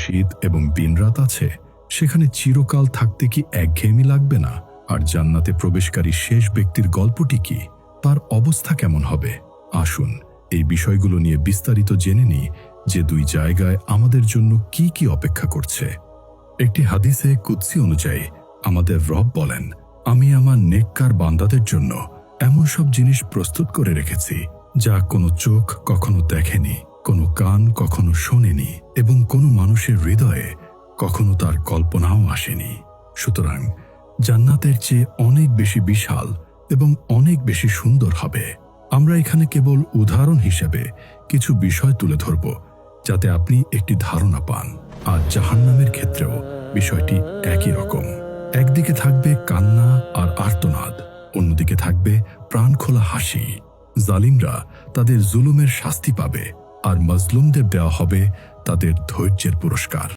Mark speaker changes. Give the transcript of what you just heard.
Speaker 1: শীত এবং দিনরাত আছে, সেখানে চিরকাল থাকতে কি একঘেয়েমি লাগবে না? আর জান্নাতে প্রবেশকারী শেষ ব্যক্তির গল্পটি কি, তার অবস্থা কেমন হবে? আসুন এই বিষয়গুলো নিয়ে বিস্তারিত জেনে নিই যে দুই জায়গায় আমাদের জন্য কি কি অপেক্ষা করছে। একটি হাদিসে কুদসি অনুযায়ী আমাদের রব বলেন, আমি আমার নেককার বান্দাদের জন্য এমন সব জিনিস প্রস্তুত করে রেখেছি যা কোনো চোখ কখনো দেখেনি, কোনো কান কখনো শোনেনি এবং কোনো মানুষের হৃদয়ে কখনো তার কল্পনাও আসেনি। সুতরাং জান্নাতের চেয়ে অনেক বেশি বিশাল এবং অনেক বেশি সুন্দর হবে। আমরা এখানে কেবল উদাহরণ হিসেবে কিছু বিষয় তুলে ধরব যাতে আপনি একটি ধারণা পান। আর জাহান্নামের ক্ষেত্রেও বিষয়টি একই রকম। একদিকে থাকবে কান্না আর আর্তনাদ, অন্যদিকে থাকবে প্রাণখোলা হাসি। জালিমরা তাদের জুলুমের শাস্তি পাবে আর মজলুমদের দেওয়া হবে তাদের ধৈর্যের পুরস্কার।